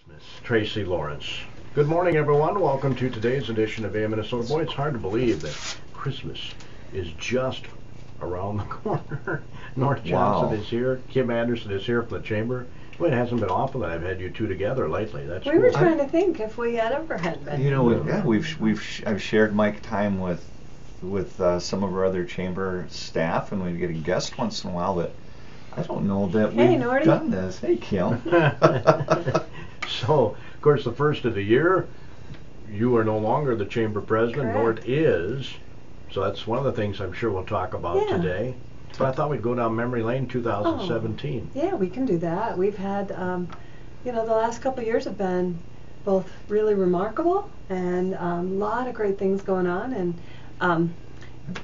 Miss Tracy Lawrence. Good morning, everyone. Welcome to today's edition of AM Minnesota. Boy, it's hard to believe that Christmas is just around the corner. Nort Johnson is here. Kim Anderson is here from the Chamber. Well, it hasn't been often that I've had you two together lately. That's we cool. were trying to think if we had ever had been. You know, I've shared mic time with some of our other chamber staff, and we get a guest once in a while. But I don't know that we've done this. Hey, Kymn. So, of course, the first of the year, you are no longer the chamber president. Correct. Nort is. So that's one of the things I'm sure we'll talk about today. But I thought we'd go down memory lane 2017. Yeah, we can do that. We've had, you know, the last couple of years have been both really remarkable and a lot of great things going on. And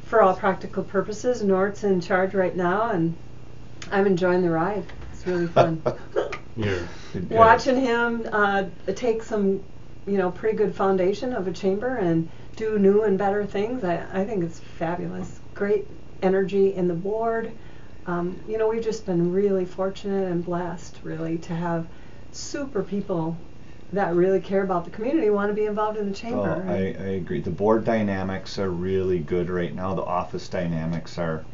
for all practical purposes, Nort's in charge right now, and I'm enjoying the ride. It's really fun. Watching him take some, you know, pretty good foundation of a chamber and do new and better things, I think it's fabulous. Great energy in the board. You know, we've just been really fortunate and blessed, really, to have super people that really care about the community, want to be involved in the chamber. Oh, I agree. The board dynamics are really good right now. The office dynamics are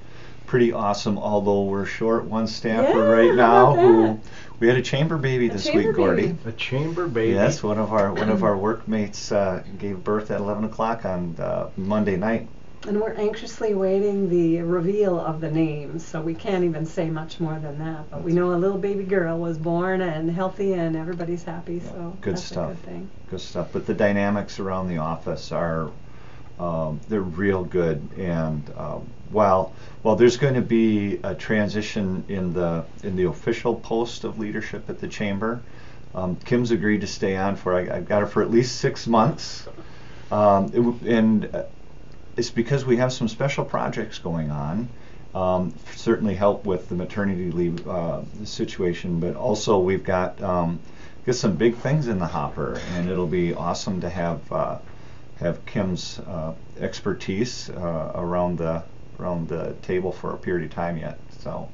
pretty awesome, although we're short one staffer right now. We had a chamber baby this week, Gordy. A chamber baby? Yes, one of our workmates gave birth at 11 o'clock on Monday night. And we're anxiously awaiting the reveal of the names, so we can't even say much more than that. But we know a little baby girl was born and healthy, and everybody's happy, so good that's stuff. a good thing. Good stuff. But the dynamics around the office are they're real good, and while there's going to be a transition in the official post of leadership at the chamber, Kym's agreed to stay on for I've got her for at least 6 months, and it's because we have some special projects going on. Certainly help with the maternity leave situation, but also we've got some big things in the hopper, and it'll be awesome to have Kym's expertise around the table for a period of time yet. So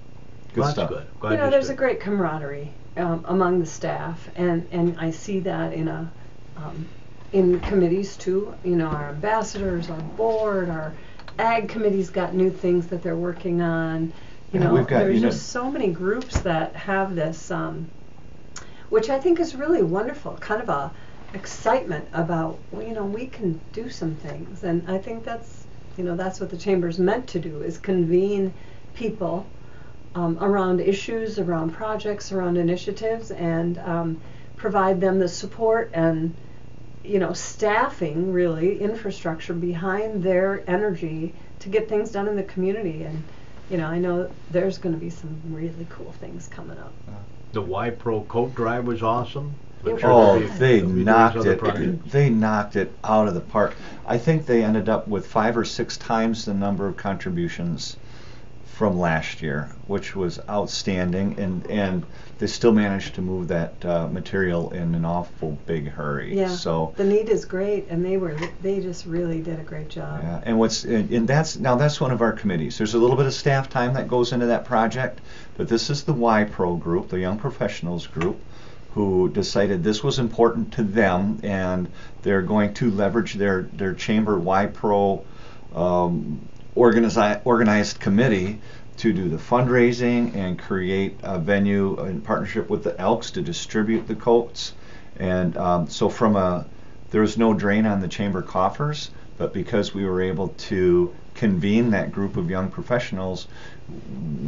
good stuff. That's good. You know, there's a great camaraderie among the staff, and I see that in committees too. You know, our ambassadors, our board, our ag committee's got new things that they're working on. You know, there's just so many groups that have this, which I think is really wonderful. Kind of a excitement about, well, you know, we can do some things, and I think that's, you know, that's what the chamber's meant to do, is convene people around issues, around projects, around initiatives, and provide them the support and, you know, staffing, really, infrastructure behind their energy to get things done in the community. And, you know, I know there's going to be some really cool things coming up. The Y Pro coat drive was awesome. They knocked it. They knocked it out of the park. I think they ended up with 5 or 6 times the number of contributions from last year, which was outstanding, and they still managed to move that material in an awful big hurry. Yeah. So the need is great, and they just really did a great job. Yeah, and that's one of our committees. There's a little bit of staff time that goes into that project, but this is the Y Pro group, the Young Professionals group, who decided this was important to them, and they're going to leverage their chamber Y Pro organized committee to do the fundraising and create a venue in partnership with the Elks to distribute the coats. And so there was no drain on the chamber coffers, but because we were able to convene that group of young professionals,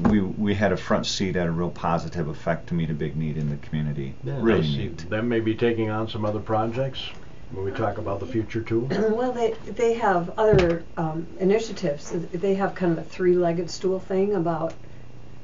we had a front seat at a real positive effect to meet a big need in the community. Yeah, really neat. Them maybe taking on some other projects when we talk about the future too. Well, they have other initiatives. They have kind of a 3-legged stool thing about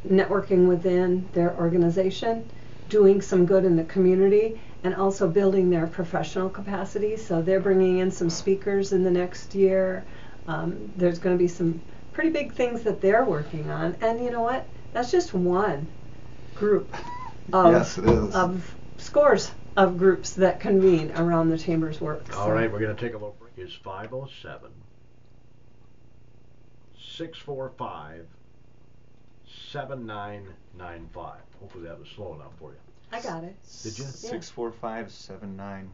networking within their organization, doing some good in the community, and also building their professional capacity. So they're bringing in some speakers in the next year. There's going to be some pretty big things that they're working on, and you know what? That's just one group of scores of groups that convene around the chamber's work. All right, we're going to take a little break. It's 507 645 7995. Hopefully that was slow enough for you. I got it. Did you? 645-7995.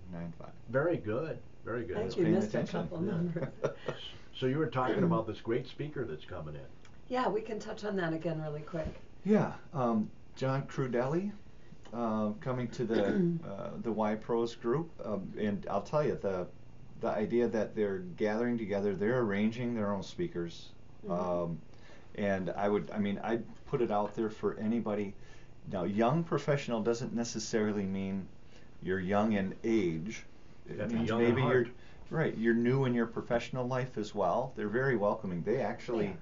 Very good. Very good. I think Paying you missed attention. a couple numbers. So you were talking about this great speaker that's coming in. Yeah, we can touch on that again really quick. Yeah, John Crudelli coming to the Y Pros group, and I'll tell you the idea that they're gathering together, they're arranging their own speakers, and I'd put it out there for anybody. Now, young professional doesn't necessarily mean you're young in age. It means maybe you're new in your professional life as well. They're very welcoming. They actually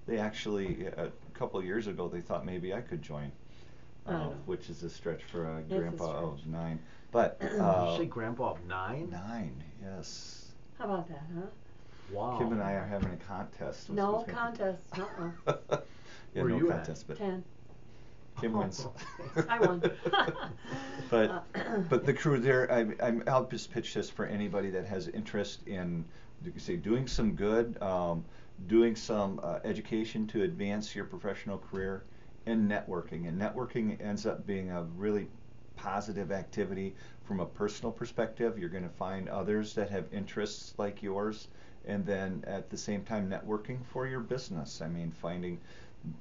a couple of years ago they thought maybe I could join, which is a stretch for a grandpa of 9. But Did you say grandpa of 9? 9, yes. How about that, huh? Wow. Kymn and I are having a contest. No contest. Yeah, Where no you contest, at? but 10. Kymn wins. I won. But the crew there, I'll just pitch this for anybody that has interest in, you can say, doing some good, doing some education to advance your professional career, and networking. And networking ends up being a really positive activity from a personal perspective. You're going to find others that have interests like yours, and then at the same time networking for your business. I mean,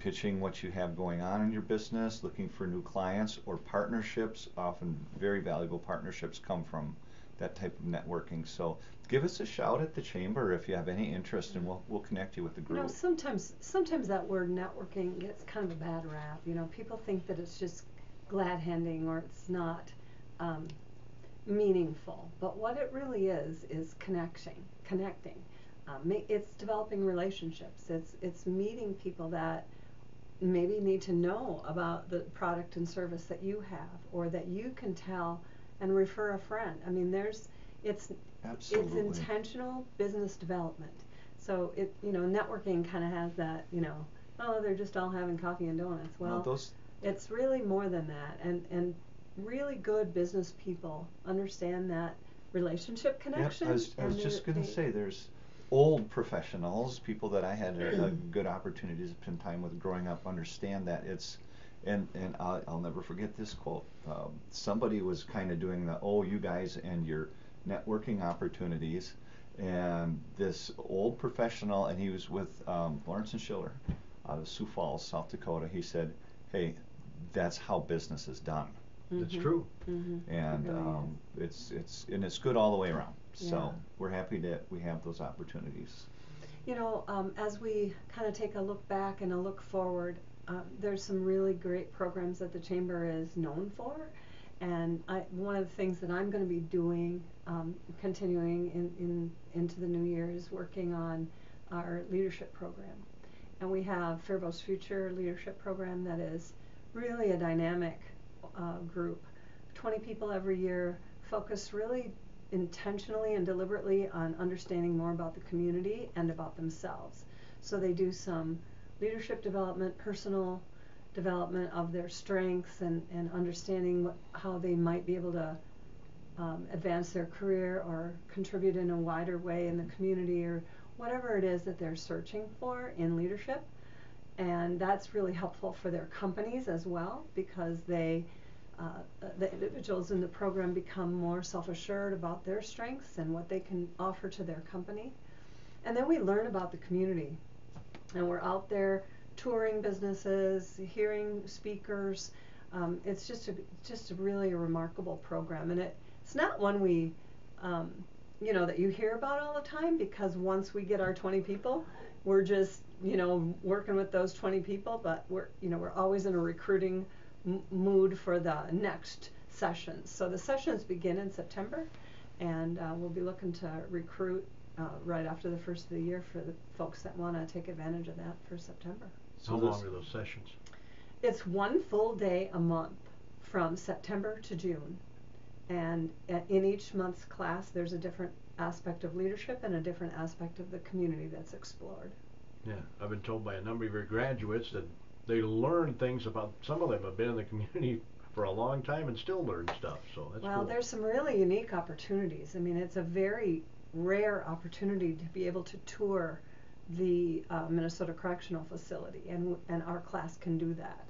pitching what you have going on in your business, looking for new clients or partnerships. Often very valuable partnerships come from that type of networking. So give us a shout at the chamber if you have any interest, and we'll connect you with the group. You know, sometimes that word networking gets kind of a bad rap. You know, people think that it's just glad handing or it's not meaningful. But what it really is connecting. It's developing relationships. It's meeting people that maybe need to know about the product and service that you have, or that you can tell and refer a friend. I mean, it's intentional business development. So networking kind of has that, they're just all having coffee and donuts. Well, it's really more than that, and really good business people understand that relationship connection. Yep, I was just going to say, there's old professionals, people that I had a good opportunity to spend time with growing up, understand that it's, and I'll never forget this quote. Somebody was kind of doing you guys and your networking opportunities, and this old professional, and he was with Lawrence and Schiller out of Sioux Falls, South Dakota. He said, "Hey, that's how business is done." That's true. And it's good all the way around. So we're happy that we have those opportunities. As we kind of take a look back and a look forward, there's some really great programs that the Chamber is known for. And one of the things that I'm going to be doing, continuing into the new year, is working on our leadership program. And we have Faribault's Future Leadership Program that is really a dynamic group. 20 people every year, focused really intentionally and deliberately on understanding more about the community and about themselves. So they do some leadership development, personal development of their strengths, and understanding how they might be able to advance their career or contribute in a wider way in the community, or whatever it is that they're searching for in leadership. And that's really helpful for their companies as well, because the individuals in the program become more self-assured about their strengths and what they can offer to their company. And then we learn about the community, and we're out there touring businesses, hearing speakers. It's just a really remarkable program, and it's not one we that you hear about all the time, because once we get our 20 people, we're just working with those 20 people, but we're always in a recruiting mood for the next sessions. So the sessions begin in September, and we'll be looking to recruit right after the first of the year for the folks that want to take advantage of that for September. How long are those sessions? It's one full day a month from September to June. And in each month's class, there's a different aspect of leadership and a different aspect of the community that's explored. Yeah, I've been told by a number of your graduates that they learn things about, some of them have been in the community for a long time and still learn stuff, so that's Well, cool. There's some really unique opportunities. I mean, it's a very rare opportunity to be able to tour the Minnesota Correctional Facility, and our class can do that.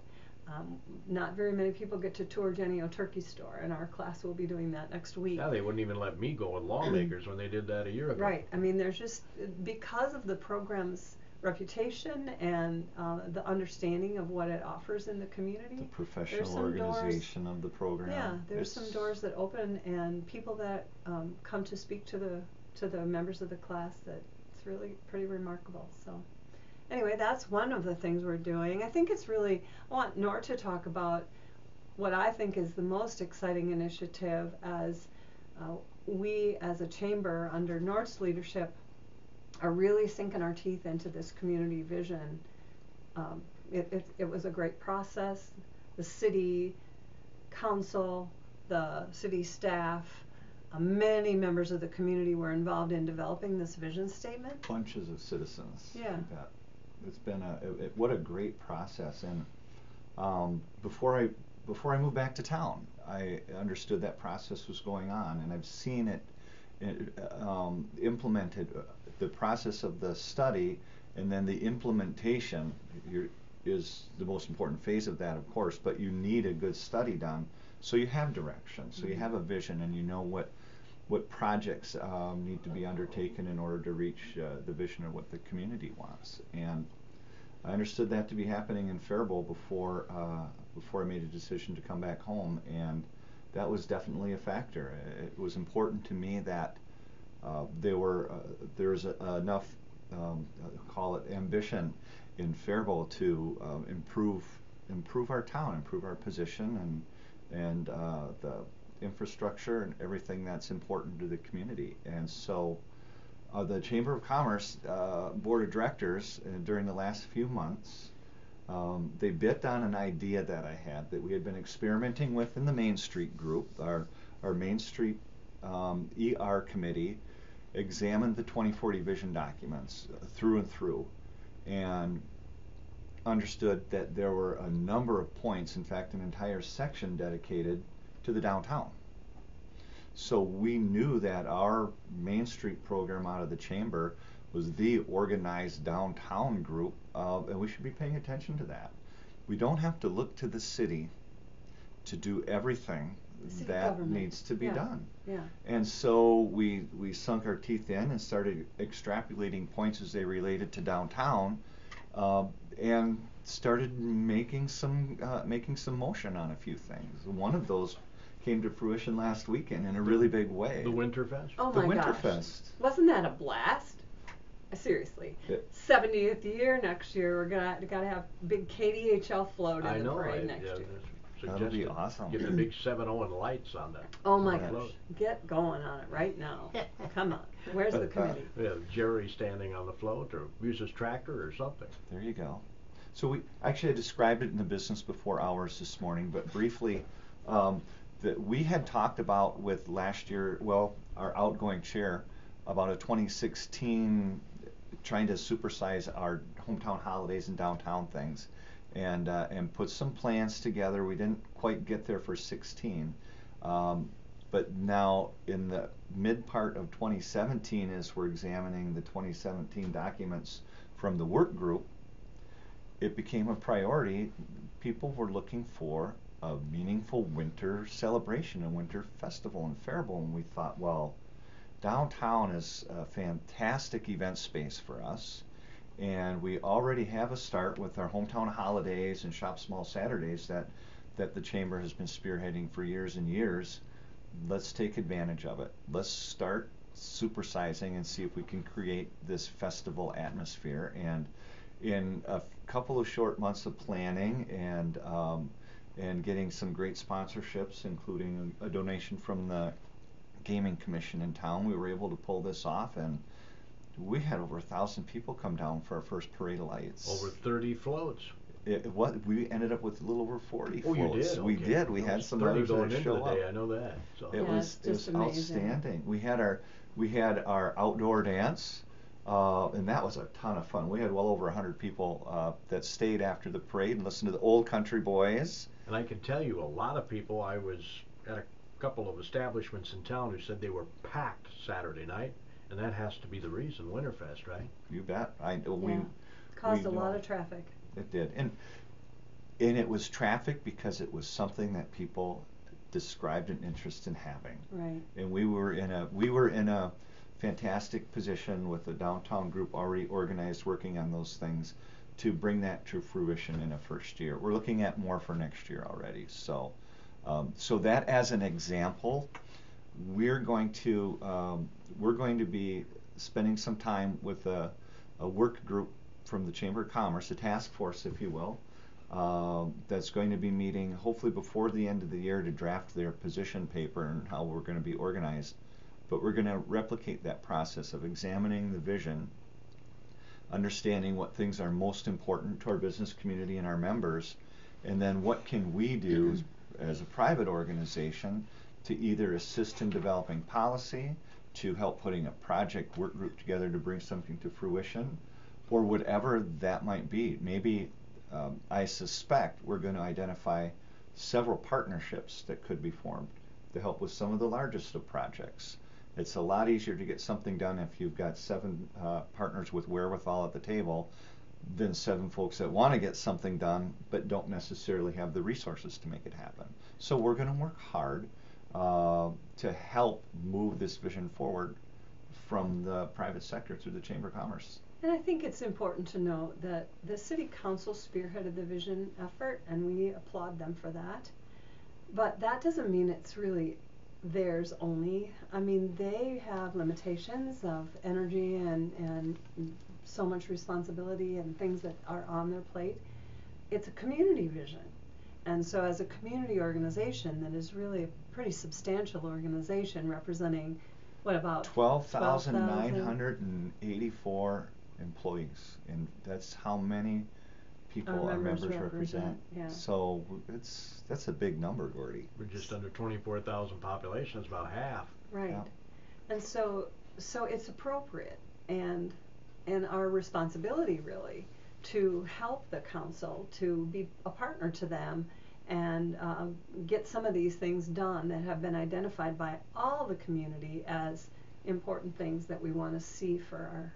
Not very many people get to tour Jenny-O Turkey Store, and our class will be doing that next week. Yeah, they wouldn't even let me go with lawmakers when they did that a year ago. Right. I mean, there's just, because of the program's reputation and the understanding of what it offers in the community. The professional organization of the program. Yeah, there's some doors that open, and people that come to speak to the members of the class, that it's really pretty remarkable. So anyway, that's one of the things we're doing. I think it's really, I want Nort to talk about what I think is the most exciting initiative as we as a chamber under Nort's leadership are really sinking our teeth into this community vision. It was a great process. The city council, the city staff, many members of the community were involved in developing this vision statement. Bunches of citizens. Yeah. It's been what a great process. And before I moved back to town, I understood that process was going on, and I've seen it implemented. The process of the study and then the implementation is the most important phase of that, of course, but you need a good study done so you have direction, so you have a vision, and you know what projects need to be undertaken in order to reach the vision of what the community wants. And I understood that to be happening in Faribault before I made a decision to come back home, and that was definitely a factor. It was important to me that there was enough, call it ambition, in Faribault to improve our town, improve our position, and the infrastructure and everything that's important to the community. And so the Chamber of Commerce Board of Directors, during the last few months, they bit on an idea that I had that we had been experimenting with in the Main Street group. Our Main Street ER committee examined the 2040 vision documents through and through, and understood that there were a number of points, in fact an entire section dedicated to the downtown. So we knew that our Main Street program out of the Chamber was the organized downtown group, and we should be paying attention to that. We don't have to look to the city to do everything that needs to be done. Yeah. And so we sunk our teeth in and started extrapolating points as they related to downtown, and started making some motion on a few things. One of those came to fruition last weekend in a really big way. The Winterfest? Oh the my Winterfest. gosh. Wasn't that a blast? Seriously. 70th year next year, we're gotta have big KDHL float in the parade next year. That'll be awesome. Get the big 7-0 and lights on that. Oh my gosh. Get going on it right now. Come on. Where's the committee? We have Jerry standing on the float, or use his tractor or something. There you go. So I described it in the business before hours this morning, but briefly, that we had talked about with last year, well, our outgoing chair, about a 2016 trying to supersize our hometown holidays and downtown things, and put some plans together. We didn't quite get there for 16, but now in the mid part of 2017, as we're examining the 2017 documents from the work group, it became a priority. People were looking for a meaningful winter celebration, a winter festival in Faribault, and we thought, well, downtown is a fantastic event space for us, and we already have a start with our hometown holidays and Shop Small Saturdays that the Chamber has been spearheading for years and years. Let's take advantage of it. Let's start supersizing and see if we can create this festival atmosphere. And in a couple of short months of planning and getting some great sponsorships, including a donation from the Gaming Commission in town, we were able to pull this off, and we had over 1,000 people come down for our first parade of lights. Over 30 floats. We ended up with a little over 40 floats. You did? Okay. We did. We had some others that show up. I know that. So. It was outstanding. We had our outdoor dance, and that was a ton of fun. We had well over 100 people that stayed after the parade and listened to the Old Country Boys. And I can tell you, a lot of people, I was at a couple of establishments in town who said they were packed Saturday night, and that has to be the reason, Winterfest, right? You bet. Caused a lot of traffic. It did. And And it was traffic because it was something that people described an interest in having. Right. And we were in a fantastic position with the downtown group already organized, working on those things to bring that to fruition in a first year. We're looking at more for next year already. So, so that as an example, we're going to be spending some time with a work group from the Chamber of Commerce, a task force, if you will, that's going to be meeting hopefully before the end of the year to draft their position paper and how we're going to be organized. But we're going to replicate that process of examining the vision, understanding what things are most important to our business community and our members, and then what can we do as a private organization to either assist in developing policy, to help putting a project work group together to bring something to fruition, or whatever that might be. Maybe I suspect we're going to identify several partnerships that could be formed to help with some of the largest of projects. It's a lot easier to get something done if you've got 7 partners with wherewithal at the table than 7 folks that want to get something done but don't necessarily have the resources to make it happen. So we're going to work hard to help move this vision forward from the private sector through the Chamber of Commerce. And I think it's important to note that the City Council spearheaded the vision effort, and we applaud them for that. But that doesn't mean it's really theirs only. I mean, they have limitations of energy and so much responsibility and things that are on their plate. It's a community vision. And so as a community organization that is really a pretty substantial organization representing, what, about 12,984 employees, and that's how many people our members represent. Yeah. So that's a big number, Gordy. We're just under 24,000 population. It's about half. Right. Yeah. And so it's appropriate and our responsibility really to help the council, to be a partner to them and get some of these things done that have been identified by all the community as important things that we want to see for our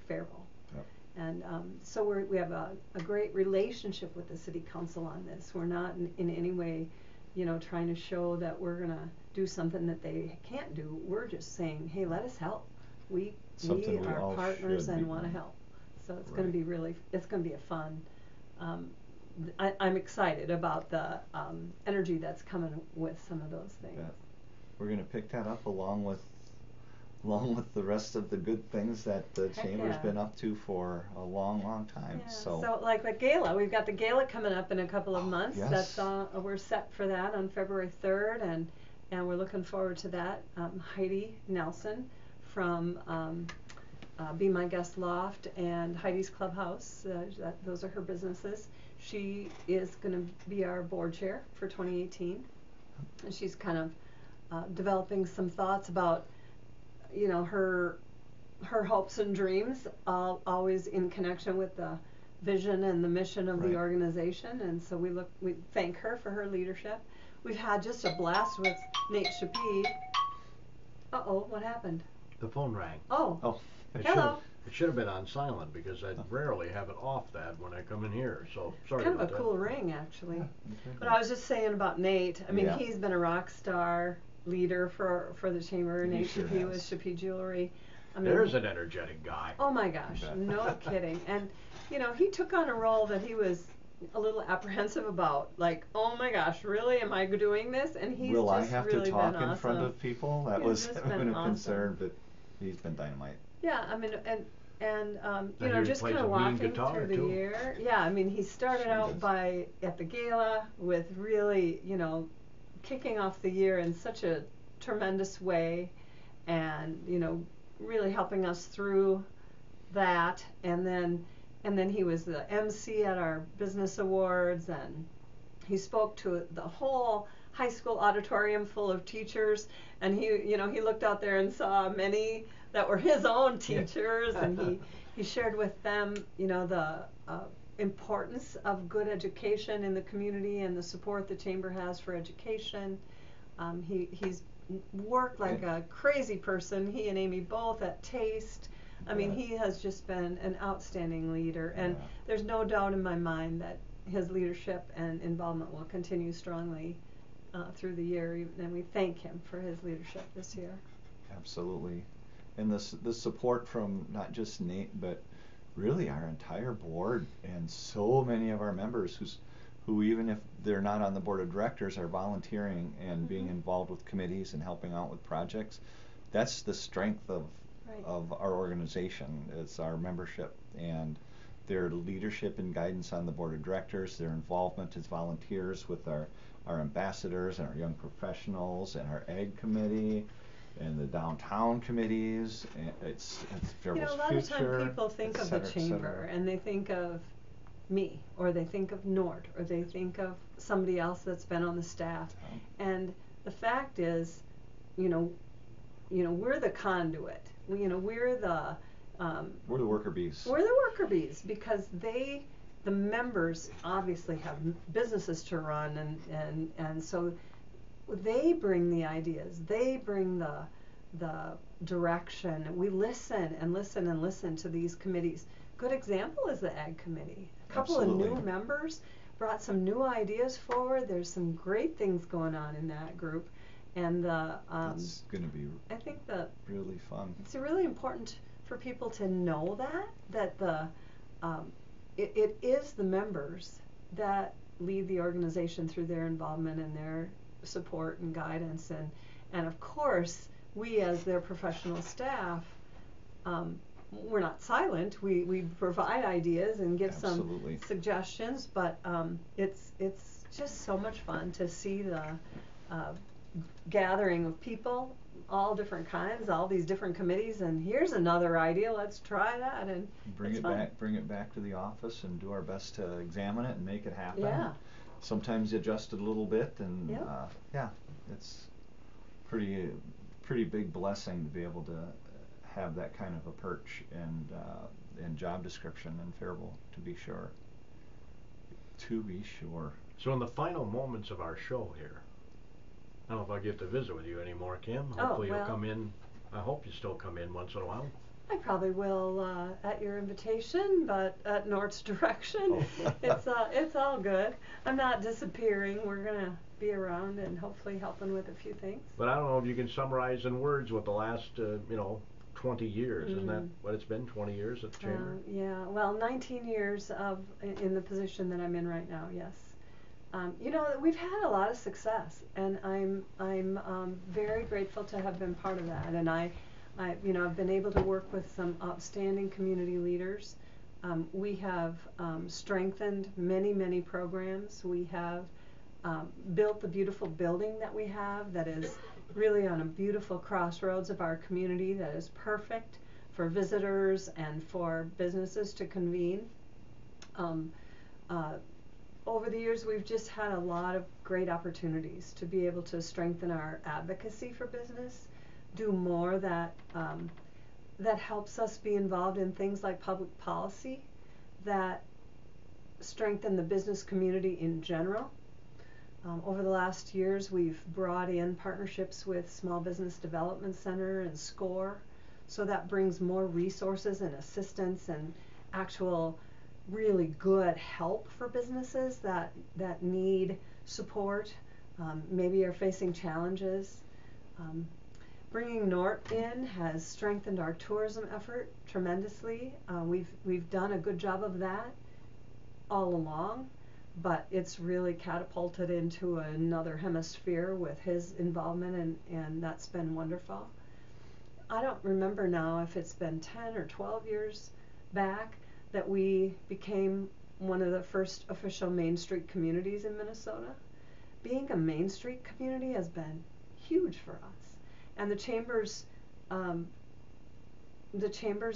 Faribault. Yep. And so we have a great relationship with the City Council on this. We're not in any way, trying to show that we're going to do something that they can't do. We're just saying, hey, let us help. We are partners and want to help. So it's going to be it's going to be a fun. I'm excited about the energy that's coming with some of those things. Yeah. We're going to pick that up along with the rest of the good things that the Chamber's been up to for a long, long time. Yeah. So like the gala, we've got the gala coming up in a couple of months. Yes. We're set for that on February 3rd, and we're looking forward to that. Heidi Nelson from Be My Guest Loft and Heidi's Clubhouse, those are her businesses. She is going to be our board chair for 2018, and she's kind of developing some thoughts about her hopes and dreams, always in connection with the vision and the mission of the organization. And so we thank her for her leadership. We've had just a blast with Nate Shapee. What happened? The phone rang. Oh. Hello. It should have been on silent because I rarely have it off that when I come in here. So sorry kind about of a cool ring, actually. Yeah, but I was just saying about Nate. I mean, he's been a rock star leader for the Chamber. Nate Shapee with Shapee Jewelry. I mean, there's an energetic guy. Oh my gosh, no kidding. And he took on a role that he was a little apprehensive about. Like, oh my gosh, really? Am I doing this? And he's Will just I have really to talk been in awesome. front of people? That He's was just been been a awesome. concern, but he's been dynamite. Yeah, I mean, and just plays kind a of mean walking guitar, through the too. year. Yeah, I mean, he started out at the gala with really, kicking off the year in such a tremendous way, and really helping us through that. And then he was the MC at our business awards, and he spoke to the whole high school auditorium full of teachers, and he looked out there and saw many that were his own teachers, and he shared with them the importance of good education in the community and the support the Chamber has for education. He's worked like a crazy person, he and Amy both, at Taste. I mean, he has just been an outstanding leader, and there's no doubt in my mind that his leadership and involvement will continue strongly through the year, and we thank him for his leadership this year. Absolutely. And the support from not just Nate, but really our entire board and so many of our members who even if they're not on the board of directors are volunteering and being involved with committees and helping out with projects. That's the strength of our organization. It's our membership and their leadership and guidance on the board of directors, their involvement as volunteers with our ambassadors and our young professionals and our ag committee and the downtown committees. And it's Faribault's a lot future, of times people think of the chamber and they think of me, or they think of Nort, or they think of somebody else that's been on the staff. And the fact is, we're the conduit. We're the worker bees. We're the worker bees because the members obviously have businesses to run, and so they bring the ideas. They bring the direction. We listen and listen and listen to these committees. Good example is the Ag Committee. A couple Absolutely. of new members brought some new ideas forward. There's some great things going on in that group, and it's going to be I think really fun. It's really important for people to know that it is the members that lead the organization through their involvement and their support and guidance, and of course we as their professional staff, we're not silent. We provide ideas and give Absolutely. some suggestions, but it's just so much fun to see the gathering of people, all different kinds, all these different committees, and here's another idea, let's try that, and bring it back to the office and do our best to examine it and make it happen. Yeah. Sometimes adjust it a little bit, and it's pretty big blessing to be able to have that kind of a perch and job description in Faribault, to be sure. So in the final moments of our show here, I don't know if I'll get to visit with you anymore, Kim. Hopefully you'll come in. I hope you still come in once in a while. I probably will at your invitation, but at Nort's direction. It's all good. I'm not disappearing. We're going to be around and hopefully helping with a few things. But I don't know if you can summarize in words what the last 20 years. Isn't that what it's been, 20 years at the Chamber? Yeah, well, 19 years in the position that I'm in right now, yes. We've had a lot of success, and I'm very grateful to have been part of that. And I've been able to work with some outstanding community leaders. We have strengthened many programs. We have built the beautiful building that we have that is really on a beautiful crossroads of our community that is perfect for visitors and for businesses to convene. Over the years, we've just had a lot of great opportunities to be able to strengthen our advocacy for business, do more that helps us be involved in things like public policy that strengthen the business community in general. Over the last years, we've brought in partnerships with Small Business Development Center and SCORE, so that brings more resources and assistance and actual really good help for businesses that need support, maybe are facing challenges. Bringing Nort in has strengthened our tourism effort tremendously. We've done a good job of that all along, but it's really catapulted into another hemisphere with his involvement, and that's been wonderful. I don't remember now if it's been 10 or 12 years back that we became one of the first official Main Street communities in Minnesota. Being a Main Street community has been huge for us, and the chamber's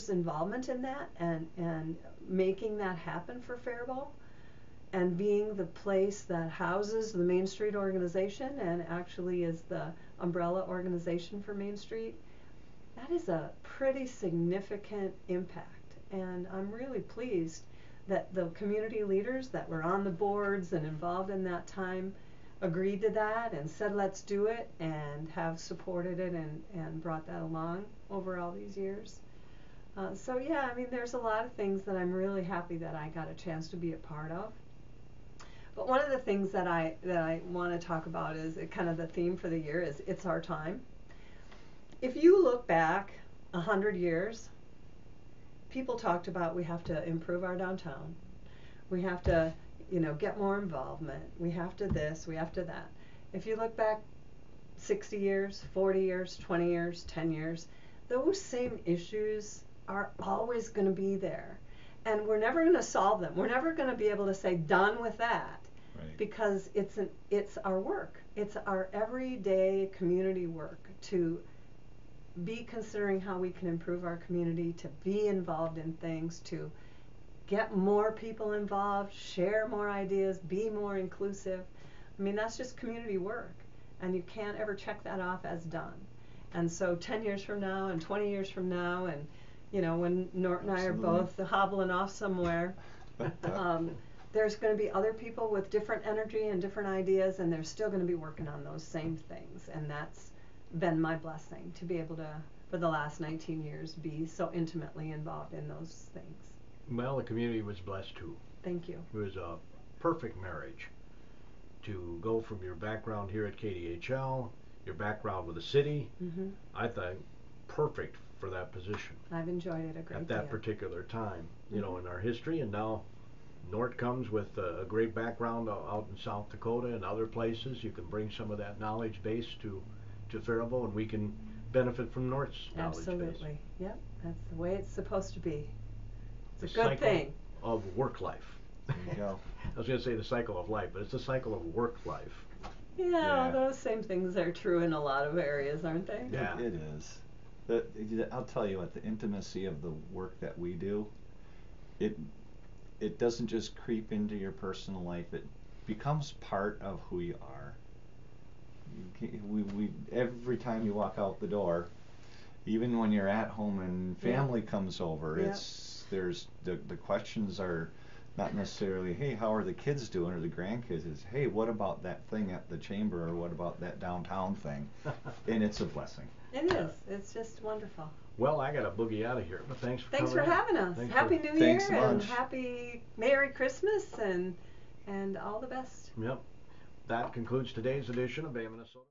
involvement in that and making that happen for Faribault, and being the place that houses the Main Street organization and actually is the umbrella organization for Main Street, that is a pretty significant impact. And I'm really pleased that the community leaders that were on the boards and involved in that time agreed to that and said let's do it, and have supported it and brought that along over all these years. There's a lot of things that I'm really happy that I got a chance to be a part of. But one of the things that I want to talk about is kind of the theme for the year is it's our time. If you look back 100 years, people talked about we have to improve our downtown. We have to, get more involvement. We have to this, we have to that. If you look back 60 years, 40 years, 20 years, 10 years, those same issues are always going to be there. And we're never going to solve them. We're never going to be able to say done with that. Right. Because it's our work. It's our everyday community work to be considering how we can improve our community, to be involved in things, to get more people involved, share more ideas, be more inclusive. I mean, that's just community work, and you can't ever check that off as done. And so 10 years from now and 20 years from now, and when Nort and I are both hobbling off somewhere, there's going to be other people with different energy and different ideas, and they're still going to be working on those same things. And that's been my blessing, to be able to, for the last 19 years, be so intimately involved in those things. Well, the community was blessed too. Thank you. It was a perfect marriage to go from your background here at KDHL, your background with the city. Mm-hmm. I think perfect for that position. I've enjoyed it a great deal. At that particular time, in our history, and now Nort comes with a great background out in South Dakota and other places. You can bring some of that knowledge base to Faribault, and we can benefit from Nort's knowledge base. Absolutely. Yep, that's the way it's supposed to be. It's a The good thing. Of work life. There you go. I was going to say the cycle of life, but it's the cycle of work life. Yeah, those same things are true in a lot of areas, aren't they? Yeah. It is. I'll tell you what, the intimacy of the work that we do, it doesn't just creep into your personal life. It becomes part of who you are. We every time you walk out the door, even when you're at home and family comes over, there's the questions are not necessarily, hey, how are the kids doing, or the grandkids. It's, hey, what about that thing at the chamber, or what about that downtown thing? And it's a blessing. It is. It's just wonderful. Well, I got to boogie out of here, but thanks for Thanks coming for in. having us. Thanks Happy for- New Thanks Year a and bunch. happy Merry Christmas and all the best. Yep. That concludes today's edition of AM Minnesota.